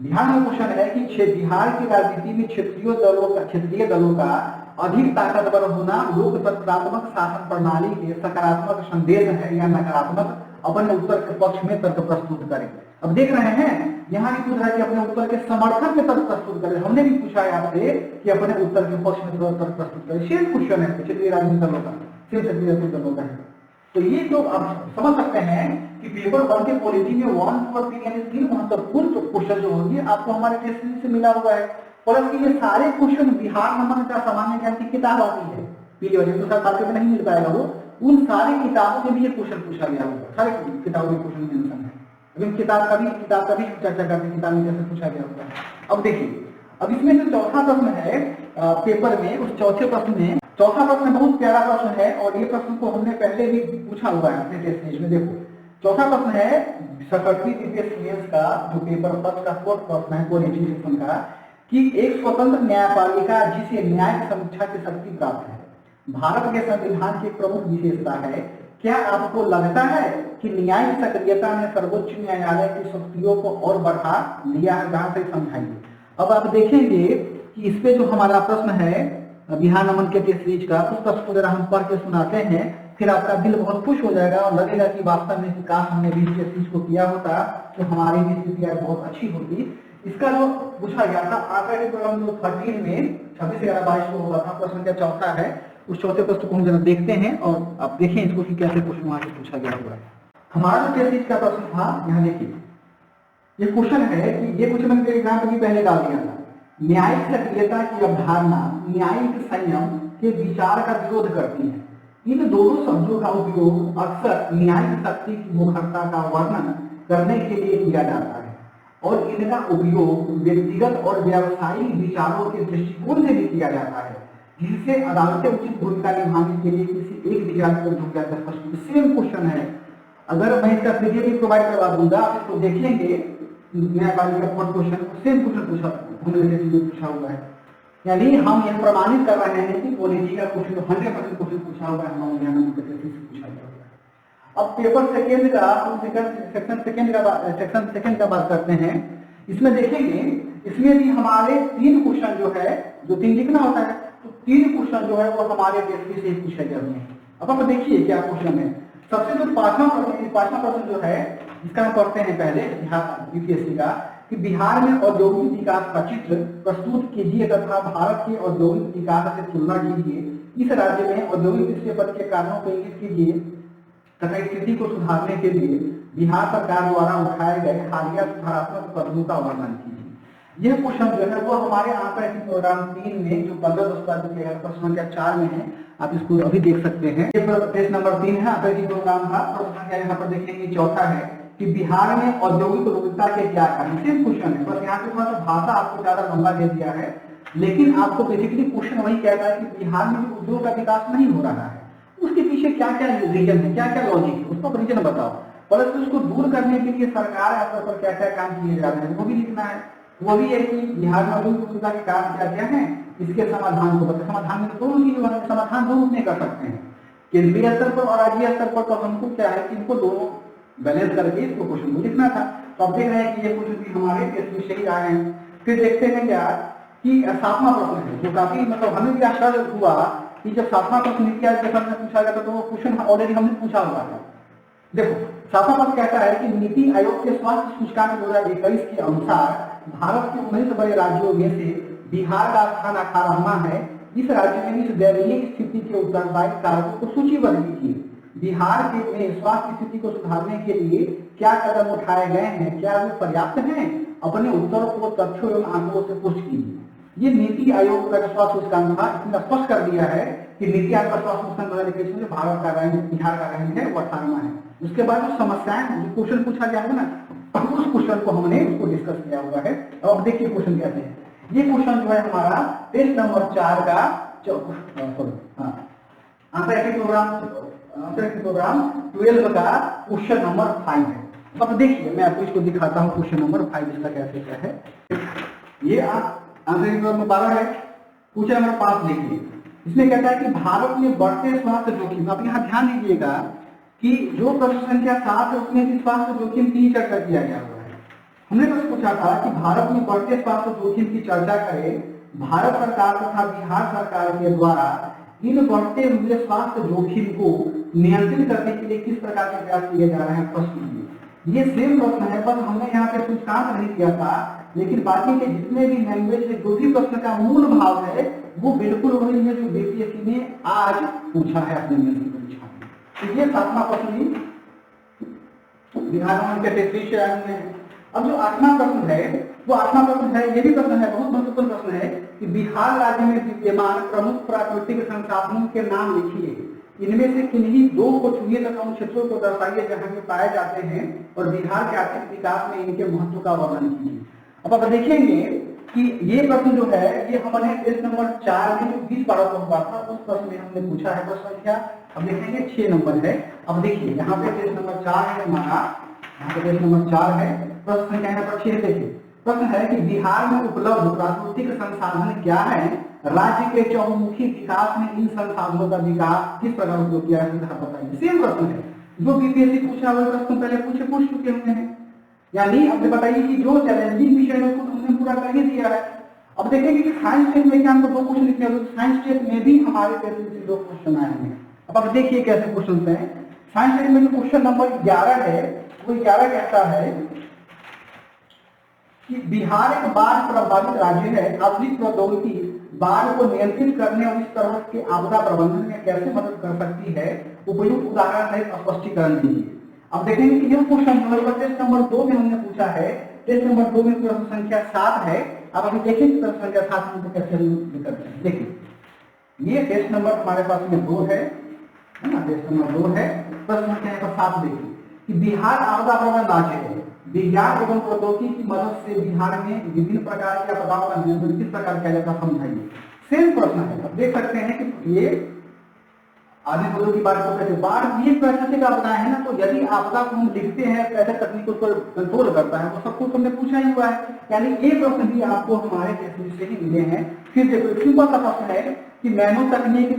बिहार में क्वेश्चन है कि बिहार की राजनीति में क्षेत्रीय दलों का अधिक ताकतवर होना लोकतंत्रात्मक शासन प्रणाली के सकारात्मक संदेश है या नकारात्मक? अपने उत्तर के पक्ष में तर्क प्रस्तुत करें। अब देख रहे हैं यहाँ भी पूछ रहा है कि अपने उत्तर के समर्थन में तर्क प्रस्तुत करें। हमने भी पूछा है आपसे कि अपने उत्तर के पक्ष में तर्क प्रस्तुत करें। सेम क्वेश्चन है क्षेत्रीय राजनीतिक दलों का, सेम क्षेत्रीय राजनीतिक दलों का है। तो ये जो आप समझ सकते हैं कि पेपर 1 के पॉलिटी में 1, 2 और 3 यानी 3 महत्वपूर्ण क्वेश्चन जो होंगे आपको हमारे टेस्ट से मिला हुआ है। परंतु ये सारे क्वेश्चन बिहार नमन का सामान्य ज्ञान की किताब आती है, मार्केट में नहीं मिल पाएगा वो। उन सारी किताबों में भी ये क्वेश्चन पूछा गया होगा, सारे किताबों में क्वेश्चन मेंशन है। अभी किताब का भी चर्चा करते हैं, किताब में कैसे पूछा गया होगा। अब देखिए, अब इसमें जो चौथा प्रश्न है पेपर में, उस चौथे प्रश्न में चौथा प्रश्न बहुत प्यारा प्रश्न है और ये प्रश्न को हमने पहले भी पूछा हुआ है अपने टेस्ट सीरीज में। देखो चौथा प्रश्न है सेक्रेटरी DPSC का जो पेपर 1 का 4th प्रश्न है पॉलिटी सेक्शन का, कि एक स्वतंत्र न्यायपालिका जिसे न्यायिक समीक्षा की शक्ति प्राप्त है भारत के संविधान की प्रमुख विशेषता है। क्या आपको लगता है कि न्यायिक सक्रियता ने सर्वोच्च न्यायालय की शक्तियों को और बढ़ा दिया है? जहां से समझाइए। अब आप देखेंगे कि इस पे जो हमारा प्रश्न है बिहार नमन के टेस्ट सीरीज का, उस प्रश्न को जरा हम पढ़ के सुनाते हैं, फिर आपका दिल बहुत खुश हो जाएगा और लगेगा कि वास्तव में काश हमने भी इस चीज को किया होता तो हमारी भी स्थिति बहुत अच्छी होती। इसका जो पूछा गया था आंकड़े प्रोग्राम 13 में 26/11/22 को हुआ था, प्रश्न संख्या चौथा है। उस चौथे प्रश्न को हम जरा देखते हैं और आप देखें इसको कि कैसे क्वेश्चन वहां से पूछा गया हुआ है। हमारा जो टेस्ट सीरीज का प्रश्न था, यहाँ देखिए ये क्वेश्चन है कि ये क्वेश्चन मैंने एग्जाम में भी पहले डाल दिया था। न्यायिक सक्रियता की अवधारणा न्यायिक संयम के विचार का विरोध करती है। इन दोनों शब्दों का उपयोग अक्सर न्यायिक शक्ति की मुखरता का वर्णन करने के लिए किया जाता है और इनका उपयोग व्यक्तिगत और व्यावसायिक विचारों के दृष्टिकोण से भी किया जाता है, जिससे अदालतें उचित भूमिका निभाने के लिए किसी एक विचार को ढूंढा जा सकती है। सेम क्वेश्चन है, अगर मैं इसका पीडीएफ भी प्रोवाइड करवा दूंगा, आप इसको देखेंगे न्यायपालिका का क्वेश्चन सेम क्वेश्चन पूछा हुआ है। यानी हम यह प्रमाणित कर रहे हैं कि पॉलिटी का क्वेश्चन 100% क्वेश्चन पूछा हुआ है, हमारे ज्ञान में पूछा गया हुआ है। अब पेपर सेकंड का हम सेक्शन सेकंड का बात करते हैं। इसमें देखेंगे इसमें भी हमारे 3 क्वेश्चन जो है, जो 3 लिखना होता है, तो 3 क्वेश्चन जो है वो हमारे देश से ही पूछे गए हैं। अब आप देखिए क्या क्वेश्चन है। सबसे जो 5वां प्रश्न जो है इसका हम पढ़ते हैं पहले यूपीएससी का कि बिहार में औद्योगिक विकास का चित्र प्रस्तुत कीजिए तथा भारत के औद्योगिक विकास से तुलना कीजिए। इस राज्य में औद्योगिक विक्षेपण के कारणों को इंगित कीजिए तथा स्थिति को सुधारने के लिए बिहार सरकार द्वारा उठाए गए हालिया सुधारात्मक कदमों का वर्णन कीजिए। यह क्वेश्चन जो है वो हमारे आंकड़ा की प्रोग्राम 3 में जो 15 प्रश्न संख्या 4 में है, आप इसको अभी देख सकते हैं। ये पेज नंबर 3 है आंकड़ा की प्रोग्राम का। प्रश्न संख्या यहाँ पर देखेंगे चौथा है कि बिहार में औद्योगिक रुग्णता के क्या कारण। सेम क्वेश्चन है, बस यहाँ पे थोड़ा सा भाषा आपको ज्यादा लंबा दे दिया है, लेकिन आपको बेसिकली क्वेश्चन वही कहता है कि बिहार में जो उद्योग का विकास नहीं हो रहा है उसके पीछे क्या क्या रीजन है, क्या क्या लॉजिक है, उसका रीजन बताओ। प्लस उसको दूर करने के लिए सरकार स्तर पर क्या क्या काम किए जा रहे हैं वो भी लिखना है। वो भी है कि बिहार में औद्योगिक रुग्णता के कारण क्या क्या है, इसके समाधान को बताओ। समाधान में दोनों चीजें समाधान दोनों में कर सकते हैं, केंद्रीय स्तर पर और राज्य स्तर पर। तो हमको क्या है कि इनको दोनों बैलेंस करके इसको क्वेश्चन को लिखना था। तो अब देख रहे हैं कि ये क्वेश्चन भी हमारे टेस्ट से ही आए हैं। फिर देखते हैं क्या कि 7वां प्रश्न है जो काफी मतलब हमें भी आश्चर्य हुआ कि जब 7वां प्रश्न नीति आयोग के सामने पूछा गया था तो वो क्वेश्चन ऑलरेडी हमने पूछा हुआ था। देखो 7वां प्रश्न कहता है कि नीति आयोग के स्वास्थ्य सूचकांक 2021 के अनुसार भारत के 19 बड़े राज्यों में से बिहार का स्थान 18वां है। इस राज्य में इस दयनीय स्थिति के उत्तरदायी कारकों को सूचीबद्ध कीजिए। बिहार के में स्वास्थ्य स्थिति को सुधारने के लिए क्या कदम उठाए गए हैं, क्या वे पर्याप्त हैं? अपने उत्तर को तथ्यों एवं आंकड़ों से पुष्ट कीजिए। ये नीति आयोग का जो स्वास्थ्य सूचकांक था इसने स्पष्ट कर दिया है कि नीति आयोग का स्वास्थ्य सूचकांक 2021 में भारत का रैंक, बिहार का रैंक है वो 18वां है। उसके बाद जो समस्याएं जो क्वेश्चन पूछा गया है ना, उस क्वेश्चन को हमने उसको डिस्कस किया हुआ है। अब देखिए क्वेश्चन कहते हैं, ये क्वेश्चन जो है हमारा पेज नंबर 4 का आंसर की प्रोग्राम 12 का क्वेश्चन नंबर 5 है। अब देखिए मैं आपको इसको दिखाता हूँ क्वेश्चन नंबर 5 इसका कैसे क्या है। ये आंसर की प्रोग्राम 12 है। क्वेश्चन नंबर 5 देखिए, इसमें कहता है कि भारत में बढ़ते स्वास्थ्य जोखिम। आप यहाँ ध्यान दीजिएगा कि जो प्रश्न संख्या 7 है उसमें भी स्वास्थ्य जोखिम की चर्चा किया गया हुआ है। हमने बस पूछा था कि भारत में बढ़ते स्वास्थ्य जोखिम की चर्चा करें। भारत सरकार तथा बिहार सरकार के द्वारा इन बढ़ते हुए स्वास्थ्य जोखिम को नियंत्रित करने के लिए किस प्रकार के प्रयास किए जा रहे हैं प्रश्न। ये सेम प्रश्न है, बस हमने यहाँ पे सूचकांक नहीं किया था, लेकिन बाकी के जितने भी लैंग्वेज से जो भी प्रश्न का मूल भाव है वो बिल्कुल वही है जो बीपीएससी ने आज पूछा है अपने मेंस की परीक्षा में। तो ये 7वां प्रश्न ही बिहार के टेस्ट से आए हैं। अब जो 8वां प्रश्न है वो 8वां प्रश्न है, ये भी प्रश्न है, बहुत महत्वपूर्ण प्रश्न है कि बिहार राज्य में विद्यमान प्रमुख प्राकृतिक संसाधनों के नाम लिखिए। इनमें से किन्हीं 2 को चुनिए तथा उन क्षेत्रों को दर्शाइए जहां ये पाए जाते हैं और बिहार के आर्थिक विकास में इनके महत्व का वर्णन कीजिए। अब आप देखेंगे कि ये प्रश्न जो है ये हमने पेज नंबर 4 में जो 20-12 को हुआ था उस प्रश्न में हमने पूछा है। प्रश्न संख्या अब देखेंगे 6 नंबर है। अब देखिए यहाँ पे पेज नंबर 4 है हमारा, यहाँ पे पेज नंबर 4 है, प्रश्न संख्या यहाँ पर 6 देखिए। प्रश्न है कि बिहार में उपलब्ध प्राकृतिक संसाधन क्या है? राज्य के चहुमुखी विकास में इन संसाधनों का विकास किस प्रकार उपयोग किया है बताइए। सेम प्रश्न है जो बीपीएससी पूछा हुआ प्रश्न पहले पूछ चुके हुए हैं। यानी अब बताइए कि जो चैलेंजिंग विषय है उसको हमने पूरा कर ही दिया है। अब देखेंगे कि साइंस स्ट्रीम में क्या हमको 2 क्वेश्चन लिखने हैं, तो साइंस स्ट्रीम में भी हमारे पेपर से 2 क्वेश्चन आए हैं। अब आप देखिए कैसे क्वेश्चन है। साइंस स्ट्रीम में जो क्वेश्चन नंबर 11 है वो 11 कहता है कि बिहार एक बाढ़ प्रभावित राज्य है। आधुनिक प्रौद्योगिकी बाढ़ को नियंत्रित करने और इस तरह के आपदा प्रबंधन में कैसे मदद कर सकती है? उपयुक्त उदाहरण सहित स्पष्टीकरण दीजिए। अब देखेंगे कि यह क्वेश्चन टेस्ट नंबर 2 में हमने पूछा है। टेस्ट नंबर 2 में प्रश्न संख्या 7 है। अब अभी देखिए प्रश्न संख्या 7 में कैसे करते हैं। देखिए ये टेस्ट नंबर हमारे पास में 2 है ना, टेस्ट नंबर 2 है। प्रश्न संख्या 7 देखिए कि बिहार आपदा प्रबंधन राज्य है। विज्ञान एवं प्रौद्योगिकी की मदद से बिहार में विभिन्न प्रकार की आपदाओं का नियंत्रण किस प्रकार किया जाता है समझाइए। सेम प्रश्न है। अब देख सकते हैं कि ये आदि पदों की बात करते हैं। बाढ़ ये प्राकृतिक आपदा है ना, तो यदि आपदा को हम लिखते हैं कैसे तकनीकों पर कंट्रोल करता है वो सब कुछ हमने पूछा ही हुआ है। यानी ये प्रश्न भी आपको हमारे टेस्ट से ही मिले हैं। फिर देखो सिंपल सा प्रश्न है कि नैनो तकनीक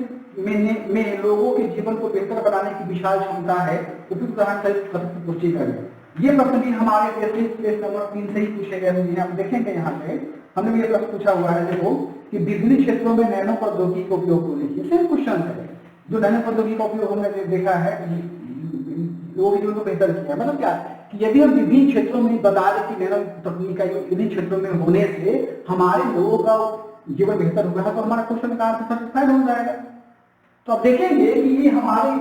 में लोगों के जीवन को बेहतर बनाने की विशाल क्षमता है, उपयुक्त उदाहरण सहित पुष्टि करें। ये प्रश्न भी हमारे टेस्ट नंबर 3 से ही पूछे गए हैं। हम देखेंगे यहाँ पे हमने ये प्रश्न पूछा हुआ है। देखो कि विभिन्न क्षेत्रों में नैनो प्रौद्योगिकी का उपयोग को लेकर सेम क्वेश्चन है। जो नैनो प्रौद्योगिकी का उपयोग हमने देखा है वो वीडियो को बेहतर किया, मतलब क्या कि यदि हम विभिन्न क्षेत्रों में बता दें कि नैनो तकनीक का विभिन्न क्षेत्रों में होने से हमारे लोगों का जीवन बेहतर होगा तो हमारा क्वेश्चन का आंसर सेटिस्फाइड हो जाएगा। तो अब देखेंगे कि ये हमारे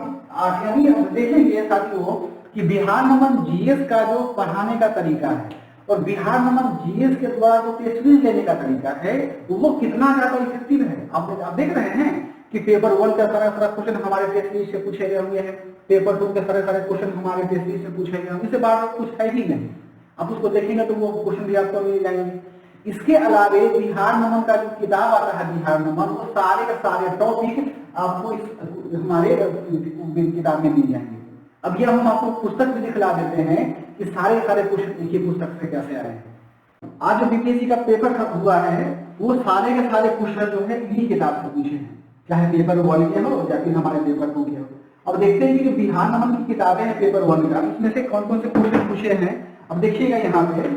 देखेंगे साथियों कि बिहार नमन जीएस का जो पढ़ाने का तरीका है और बिहार नमन जीएस के द्वारा जो टेस्ट सीरीज लेने का तरीका है वो कितना ज्यादा इफेक्टिव है। आप देख रहे हैं कि पेपर 1 का सारा क्वेश्चन हमारे टेस्ट सीरीज से पूछे गए हुए हैं, पेपर 2 के सारे क्वेश्चन हमारे टेस्ट सीरीज से पूछे गए, इससे बार कुछ है ही नहीं। आप उसको देखेंगे तो वो क्वेश्चन भी आपको मिल जाएंगे। इसके अलावे बिहार नमन का जो किताब आता है बिहार नमन, वो सारे के सारे टॉपिक आपको इस हमारे किताब में मिल जाएंगे। अब ये हम आपको पुस्तक भी दिखला देते हैं कि सारे क्वेश्चन एक ही पुस्तक से कैसे आए हैं। आज जो बीपीएससी का पेपर हुआ है वो सारे के सारे क्वेश्चन जो है इन्हीं किताब से पूछे हैं, चाहे पेपर 1 के हो या फिर हमारे पेपर 2 के हो। अब देखते हैं कि जो बिहार नमन की किताबें हैं पेपर 1 का, इसमें से कौन कौन से क्वेश्चन पूछे हैं। अब देखिएगा यहाँ पे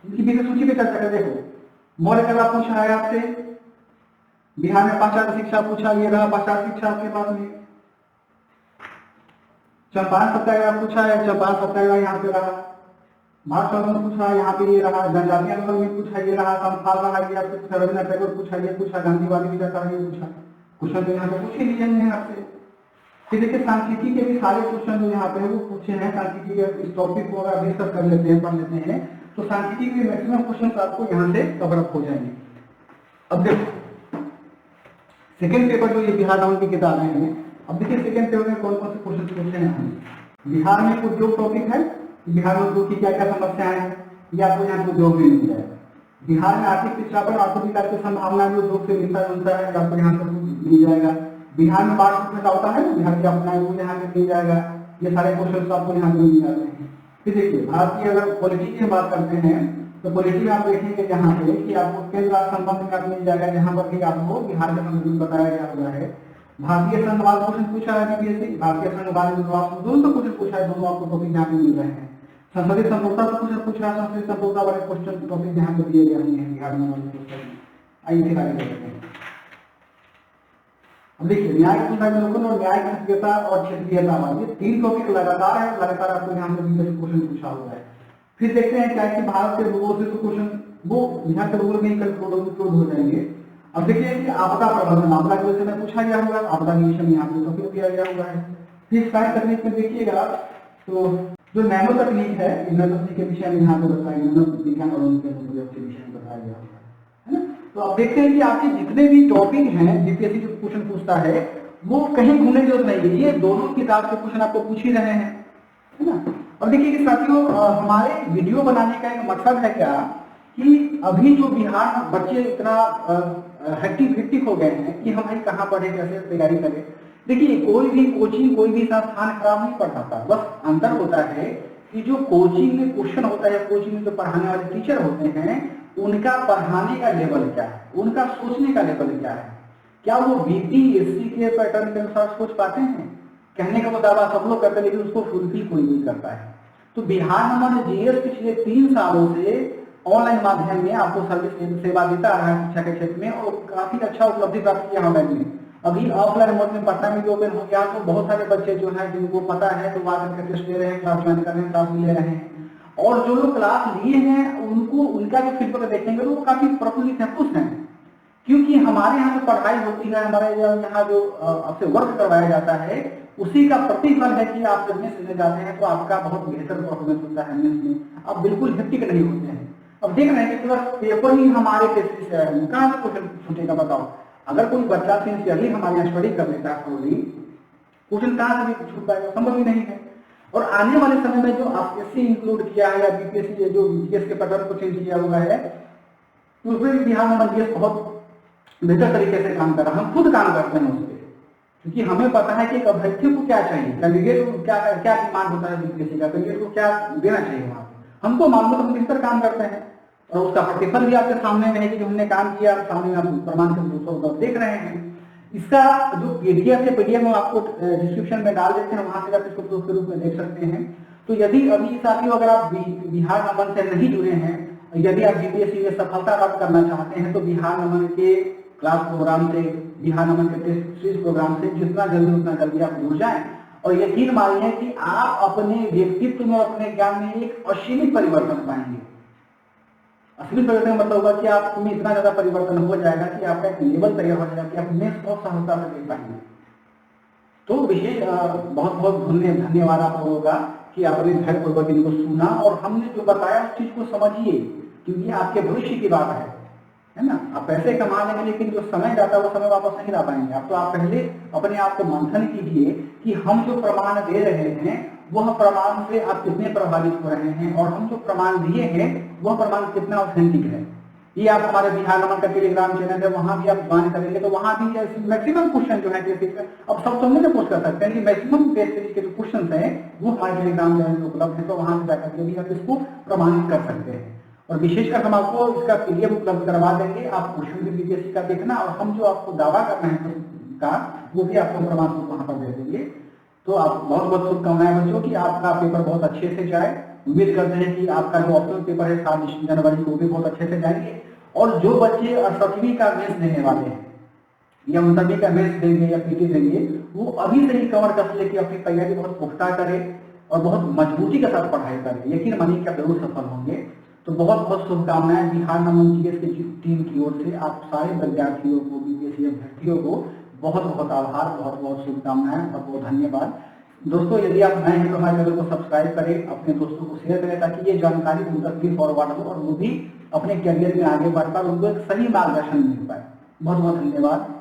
इनकी विषय सूची पे चर्चा कर। देखो मौर्य कला पूछा है आपसे, बिहार में पाश्चात्य शिक्षा पूछा, ये रहा पाश्चात्य शिक्षा आपके पास में। चंपारण सत्याग्रह पूछा है, चंपारण सत्याग्रह यहाँ पे रहा। भारत आंदोलन पूछा, यहाँ पे ये रहा। जनजातीय आंदोलन में पूछा, ये रहा। संथाल रहा, ये आपसे पूछा। रविन्द्रनाथ टैगोर पूछा, ये पूछा। गांधीवादी विचारधारा ये पूछा। क्वेश्चन तो यहाँ पे पूछ ही लिए हैं आपसे। फिर देखिए सांख्यिकी के भी सारे क्वेश्चन जो यहाँ पे है वो पूछे हैं। सांख्यिकी के इस टॉपिक को अगर डिस्कस कर लेते हैं, पढ़ लेते हैं तो सांख्यिकी के मैक्सिमम क्वेश्चन आपको यहाँ से कवर अप हो जाएंगे। अब देखो सेकेंड पेपर जो ये बिहार नमन की किताबें हैं, अब देखिए सेकेंड पेपर में कौन कौन से क्वेश्चन पूछे हैं। बिहार में उद्योग टॉपिक है, बिहार में उद्योग की क्या क्या समस्याएं हैं, ये आपको यहाँ पे उद्योग में मिल जाएगा। बिहार में आर्थिक पिछड़ापन आर्थिक विकास की संभावना भी उद्योग से मिलता जुलता है, आपको यहाँ पर मिल जाएगा। बिहार में बाढ़ का होता है, बिहार की अपना वो यहाँ पे मिल जाएगा। ये सारे क्वेश्चन आपको यहाँ पे मिल जाते हैं। फिर देखिए भारत की अगर पॉलिटी की बात करते हैं तो पॉलिटी में आप देखेंगे यहाँ पे कि आपको केंद्र राज्य संबंध में मिल जाएगा, जहाँ पर भी आपको बिहार के संबंध बताया गया हुआ है। भारतीय संघवाद क्वेश्चन पूछा है बीपीएससी, भारतीय संघवाद दोनों क्वेश्चन पूछा है, दोनों आपको टॉपिक यहाँ पे मिल रहे हैं। संसदीय संप्रभुता का क्वेश्चन पूछा है, संसदीय संप्रभुता वाले क्वेश्चन टॉपिक यहाँ पे दिए गए हैं बिहार में वाले पुस्तक में। आइए दिखाई देते हैं। अब देखिए न्याय अवलोकन और न्याय क्षेत्रीयता और क्षेत्रीयता ये 3 टॉपिक लगातार है, लगातार आपको यहाँ पे क्वेश्चन पूछा हुआ है। फिर देखते हैं क्या कि भारत के भूगोल से तो क्वेश्चन वो यहाँ के भूगोल में ही कंक्लूड हो जाएंगे। अब देखिए कि आपदा प्रबंधन, आपदा के विषय में पूछा गया होगा, आपदा के विषय में यहाँ पे टॉपिक दिया गया हुआ है। फिर साइंस तकनीक में देखिएगा तो जो नैनो तकनीक है, नैनो तकनीक के विषय में यहाँ पे बताया गया, नैनो विज्ञान और उनके विषय में बताया गया है ना। तो आप देखते हैं कि आपके जितने भी टॉपिक हैं बीपीएससी जो क्वेश्चन पूछता है वो कहीं घूमने की जरूरत नहीं है, ये दोनों किताब के क्वेश्चन आपको पूछ ही रहे हैं, है ना। और देखिए कि साथियों हमारे वीडियो बनाने का एक मकसद है क्या कि अभी जो बिहार बच्चे इतना हेक्टिक हो गए हैं कि हम भाई कहाँ पढ़े, कैसे तैयारी करें। देखिए कोई भी कोचिंग कोई भी संस्थान खराब नहीं पढ़ाता, बस अंतर होता है कि जो कोचिंग में क्वेश्चन होता है, कोचिंग में जो पढ़ाने वाले टीचर होते हैं उनका पढ़ाने का लेवल क्या है, उनका सोचने का लेवल क्या है, क्या वो बीपीएससी के पैटर्न के अनुसार सोच पाते हैं। कहने का तो दावा सब लोग करते हैं लेकिन उसको फुलफिल कोई नहीं करता है। तो बिहार नमन जीएस पिछले 3 सालों से ऑनलाइन माध्यम में आपको सर्विस सेवा देता रहा है शिक्षा के क्षेत्र में और काफी अच्छा उपलब्धि प्राप्त किया ऑनलाइन में। अभी ऑफलाइन मोड में पटना में भी ओपन हो गया तो बहुत सारे बच्चे जो है जिनको पता है तो वहां करके टेस्ट ले रहे हैं, क्लास ज्वाइन कर रहे हैं, क्लास ले रहे हैं। और जो लोग क्लास लिए हैं उनको उनका जो फीडबैक देखेंगे तो वो काफी प्रफुल्लित है, खुश हैं, क्योंकि हमारे यहाँ जो पढ़ाई होती है, हमारे यहाँ जो आपसे वर्क करवाया जाता है उसी का प्रतिफल है कि आप जब मेंस देने जाते हैं तो आपका बहुत बेहतर परफॉर्मेंस होता है मेंस में, आप बिल्कुल हेक्टिक नहीं होते हैं। अब देख रहे हैं कि केवल पेपर ही हमारे टेस्ट से आए, कहाँ से क्वेश्चन छूटेगा बताओ। अगर कोई बच्चा सिंसियरली हमारे यहाँ स्टडी कर लेता है थोड़ी, क्वेश्चन कहाँ से भी छूट पाएगा, संभव ही नहीं है। और आने वाले समय में जो आरपीएससी इंक्लूड किया है या बीपीएससी जो जीएस के पैटर्न को चेंज किया हुआ है उसमें भी बिहार में जीएस बहुत बेहतर तरीके से काम कर रहा है। हम खुद काम करते हैं उस पर, क्योंकि हमें पता है कि एक अभ्यर्थी को क्या चाहिए, कैंडिडेट को क्या क्या डिमांड होता है बीपीएससी का, कैंडिडेट को क्या देना चाहिए वहाँ पे। हमको मालूम है तो हम बेहतर काम करते हैं और उसका प्रतिफल भी आपके सामने में है कि जो हमने काम किया सामने में आप प्रमाण के रूप देख रहे हैं। इसका जो पीडीएफ है, पीडीएफ हम आपको डिस्क्रिप्शन में डाल देते हैं, वहां से आप इसको प्रूफ के रूप में देख सकते हैं। तो यदि अभी साथियों अगर आप बिहार नमन से नहीं जुड़े हैं यदि आप जीपीएससी में सफलता प्राप्त करना चाहते हैं तो बिहार नमन के क्लास प्रोग्राम से, बिहार नमन के टेस्ट सीरीज प्रोग्राम से जितना जल्दी उतना जल्दी आप जुड़ जाएं और यकीन मानिए कि आप अपने व्यक्तित्व में, अपने ज्ञान में एक असीमित परिवर्तन पाएंगे। असीमित परिवर्तन का मतलब होगा कि आप में इतना ज्यादा परिवर्तन हो जाएगा कि आपका एक लेवल तैयार हो जाएगा कि आप मेंस बहुत सहजता से दे पाएंगे। तो विशेष बहुत बहुत धन्यवाद आप लोगों का कि आपने धैर्यपूर्वक इनको सुना और हमने जो बताया उस चीज को समझिए, क्योंकि आपके भविष्य की बात है ना। आप पैसे कमा लेंगे लेकिन जो समय जाता है वो समय वापस नहीं ला पाएंगे आप। तो आप पहले अपने आप को मंथन कीजिए कि हम जो प्रमाण दे रहे हैं वह प्रमाण से आप कितने प्रभावित हो रहे हैं और हम जो प्रमाण दिए हैं वह प्रमाण कितना ऑथेंटिक है। ये आप हमारे बिहार नमन का टेलीग्राम चैनल है, वहां भी आप ज्वाइन करेंगे तो वहां भी मैक्सिमम क्वेश्चन जो है अब सब तो नहीं पोस्ट कर सकते हैं, मैक्सिमम टेस्ट सीरीज के जो क्वेश्चन हैं वो हमारे टेलीग्राम चैनल में उपलब्ध है, तो वहां से जाकर के भी आप इसको प्रमाणित कर सकते हैं। और विशेषकर हम आपको इसका पीडीएफ उपलब्ध करवा देंगे, आप क्वेश्चन भी बीपीएससी का देखना और हम जो आपको दावा करना है का वो भी आपको प्रमाण वहां पर दे देंगे। तो आप बहुत बहुत शुभकामनाएं बच्चों कि आपका पेपर बहुत अच्छे से जाए। उम्मीद करते हैं कि आपका जो ऑप्शनल पेपर है 7 जनवरी को भी बहुत अच्छे से जाएंगे। और जो बच्चे 7वीं का मेंस देने वाले हैं या 19वीं का मेंस देंगे या पीटी देंगे वो अभी से ही कवर कर लेके अपनी तैयारी बहुत पुख्ता करें और बहुत मजबूती के साथ पढ़ाई करें। यकीन मानिए कि आप जरूर सफल होंगे। तो बहुत बहुत शुभकामनाएं बिहार नमन जीएस की टीम की ओर से आप सारे विद्यार्थियों को, बीपीएससी अभ्यर्थियों को बहुत बहुत आभार, बहुत बहुत शुभकामनाएं, बहुत बहुत धन्यवाद। दोस्तों यदि आप नए हैं तो हमारे चैनल को सब्सक्राइब करें, अपने दोस्तों को शेयर करें ताकि ये जानकारी उन तक भी फॉरवर्ड हो और वो भी अपने करियर में आगे बढ़कर उनको एक सही मार्गदर्शन मिल पाए। बहुत बहुत धन्यवाद।